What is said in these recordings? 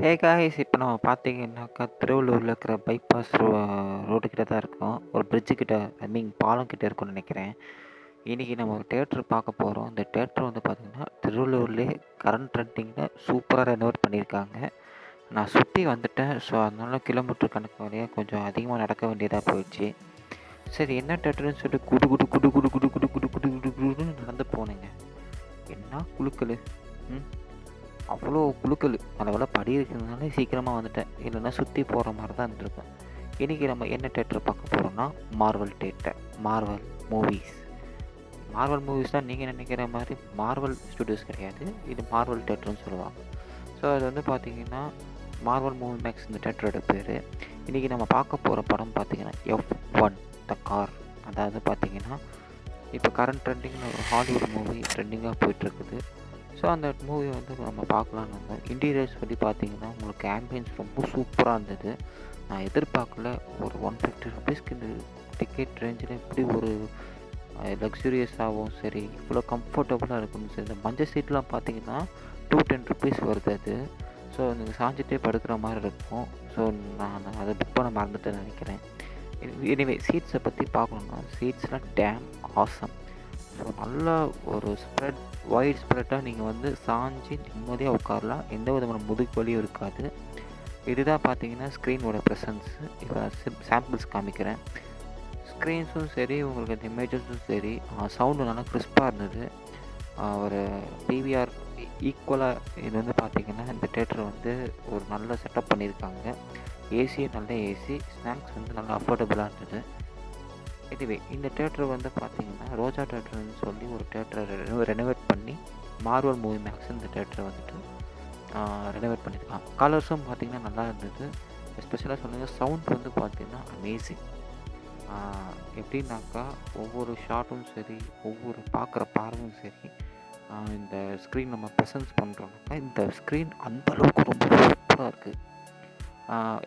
Hey guys, இப்போ நம்ம பார்த்தீங்கன்னாக்கா திருவள்ளூரில் இருக்கிற பைபாஸ் ரோடு கிட்ட தான் இருக்கோம். ஒரு பிரிட்ஜு கிட்ட, ஐ மீன் பாலம் கிட்ட இருக்கும்னு நினைக்கிறேன். இன்றைக்கி நம்ம ஒரு தேட்டர் பார்க்க போகிறோம். இந்த தேட்டர் வந்து பார்த்திங்கன்னா திருவள்ளூர்லேயே கரண்ட் ட்ரெண்டிங்கில் சூப்பராக ரெனோவேட் பண்ணியிருக்காங்க. நான் சுற்றி வந்துட்டேன். ஸோ அதனால கிலோமீட்டர் கணக்கு வரையாக கொஞ்சம் அதிகமாக நடக்க வேண்டியதாக போயிடுச்சு. சரி, என்ன தேட்டருன்னு சொல்லிட்டு குடு குடு குடு குடு குடு குடு குடு குடு குடு குடுன்னு நடந்து போனேங்க. என்ன குலுக்கல்! அவ்வளோ குலுக்கல். அதில் படி இருக்கிறதுனால சீக்கிரமாக வந்துட்டேன். இல்லைன்னா சுற்றி போகிற மாதிரி தான் இருந்திருக்கும். இன்றைக்கி நம்ம என்ன தேட்டர் பார்க்க போகிறோம்னா Marvel theatre. Marvel movies. Marvel movies தான் நீங்கள் நினைக்கிற மாதிரி மார்வல் ஸ்டுடியோஸ் கிடையாது. இது மார்வல் தேட்டர்னு சொல்லுவாங்க. ஸோ அது வந்து பார்த்திங்கன்னா மார்வல் மூவி மேக்ஸ் இந்த தேட்டரோட பேர். இன்றைக்கி நம்ம பார்க்க போகிற படம் பார்த்திங்கன்னா F1 த கார். அதாவது பார்த்திங்கன்னா இப்போ கரண்ட் ட்ரெண்டிங்கில் ஒரு ஹாலிவுட் மூவி ட்ரெண்டிங்காக போயிட்டுருக்குது. ஸோ அந்த மூவி வந்து நம்ம பார்க்கலான்னு வந்தோம். இன்டீரியர்ஸ் பற்றி பார்த்தீங்கன்னா உங்களுக்கு ஆம்பியன்ஸ் ரொம்ப சூப்பராக இருந்தது. நான் எதிர்பார்க்கல. ஒரு 150 ருபீஸ்க்கு இந்த டிக்கெட் ரேஞ்சில் இப்படி ஒரு லக்ஸுரியஸாகவும் சரி, இவ்வளோ கம்ஃபர்டபுளாக இருக்குன்னு சரி. இந்த மஞ்சள் சீட்லாம் பார்த்தீங்கன்னா 210 ருபீஸ் வருது அது. ஸோ நீங்கள் சாஞ்சிட்டே படுக்கிற மாதிரி இருக்கும். ஸோ நான் அதை புக் பண்ண மறந்துட்டேன்னு நினைக்கிறேன். எனிவே சீட்ஸை பற்றி பார்க்கணுன்னா சீட்ஸ்லாம் டேம் ஆசம். ஸோ நல்லா ஒரு வைட் ஸ்ப்ரெட்டாக நீங்கள் வந்து சாஞ்சி நிம்மதியாக உட்காரலாம். எந்த விதமான முதுகு வலியும் இருக்காது. இதுதான் பார்த்தீங்கன்னா ஸ்க்ரீனோட ப்ரெசன்ஸு. இப்போ சாம்பிள்ஸ் காமிக்கிறேன். ஸ்க்ரீன்ஸும் சரி, உங்களுக்கு அந்த இமேஜஸும் சரி, சவுண்டு நல்லா கிறிஸ்பாக இருந்தது. ஒரு பிவிஆர் ஈக்குவலாக இது வந்து பார்த்திங்கன்னா இந்த தேட்டர் வந்து ஒரு நல்ல செட்டப் பண்ணியிருக்காங்க. ஏசியும் நல்ல ஏசி, ஸ்நாக்ஸ் வந்து நல்லா அஃபோர்டபுளாக இருந்தது. இதுவே இந்த தேட்டர் வந்து பார்த்திங்கன்னா ரோஜா தேட்டர்னு சொல்லி ஒரு தேட்டரை ரெனோவேட் பண்ணி மார்வல் மூவி மேக்ஸ் இந்த தேட்டரை வந்துட்டு ரெனோவேட் பண்ணியிருக்காங்க. கலர்ஸும் பார்த்திங்கன்னா நல்லா இருந்தது. எஸ்பெஷலாக சொன்னீங்க சவுண்ட் வந்து பார்த்திங்கன்னா அமேசிங். எப்படின்னாக்கா ஒவ்வொரு ஷாட்டும் சரி, ஒவ்வொரு பார்க்குற பார்வையும் சரி, இந்த ஸ்க்ரீன் நம்ம ப்ரெசன்ஸ் பண்ணுறோம்னாக்கா இந்த ஸ்க்ரீன் அந்தளவுக்கு ரொம்ப சூப்பராக இருக்குது.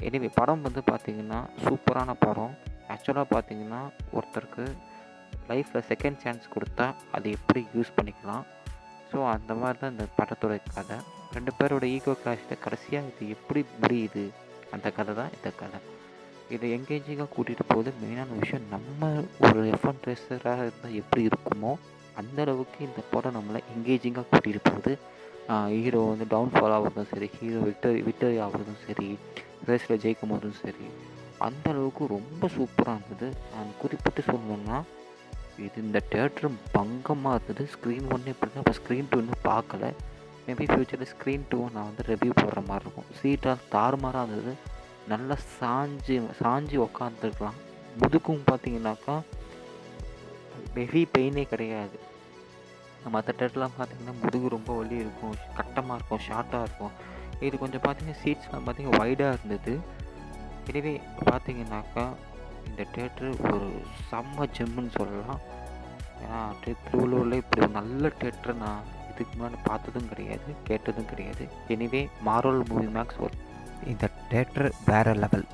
எனிவே படம் வந்து பார்த்திங்கன்னா சூப்பரான படம். ஆக்சுவலாக பார்த்திங்கன்னா ஒருத்தருக்கு லைஃப்பில் செகண்ட் சான்ஸ் கொடுத்தா அது எப்படி யூஸ் பண்ணிக்கலாம். ஸோ அந்த மாதிரி தான் இந்த படத்தோட கதை. 2 பேரோட ஈகோ கிளாஷில் கடைசியாக இது எப்படி முடியுது, அந்த கதை தான் இந்த கதை. இதை எங்கேஜிங்காக கூட்டிகிட்டு போகுது. மெயினான விஷயம், நம்ம ஒரு F1 ரேசராக இருந்தால் எப்படி இருக்குமோ அந்தளவுக்கு இந்த படம் நம்மளை எங்கேஜிங்காக கூட்டிகிட்டு போகுது. ஹீரோ வந்து டவுன்ஃபால் ஆகிறதும் சரி, ஹீரோ விக்டரி ஆகிறதும் சரி, ரேஸில் ஜெயிக்கும் போதும் சரி, அந்த அளவுக்கு ரொம்ப சூப்பராக இருந்தது. நான் குறிப்பிட்டு சொல்லணுன்னா இது இந்த தேட்டர் பங்கமாக இருந்தது. ஸ்க்ரீன் 1 எப்படி தான், இப்போ ஸ்க்ரீன் 2 இன்னும் பார்க்கல. மேபி ஃப்யூச்சரில் ஸ்க்ரீன் 2 நான் வந்து ரிவ்யூ போடுற மாதிரி இருக்கும். சீட்டாக தாறுமாறாக இருந்தது. நல்லா சாஞ்சி உக்காந்துருக்கலாம். முதுகும் பார்த்தீங்கன்னாக்கா ஹெவி பெயினே கிடையாது. மற்ற தேட்டர்லாம் பார்த்திங்கன்னா முதுகு ரொம்ப வலி இருக்கும், கட்டமாக இருக்கும், ஷார்ட்டாக இருக்கும். இது கொஞ்சம் பார்த்திங்கன்னா சீட்ஸ்லாம் பார்த்திங்கன்னா வைடாக இருந்தது. இதுவே பார்த்திங்கனாக்கா இந்த தேட்ரு ஒரு செம்ம ஜிம்முன்னு சொல்லலாம். ஏன்னா திருவள்ளூரில் இப்படி ஒரு நல்ல தேட்டரை நான் இதுக்கு முன்னாடி பார்த்ததும் கிடையாது, கேட்டதும் கிடையாது. எனிவே மார்வல் மூவி மேக்ஸ் இந்த தேட்டர் வேறு லெவல்.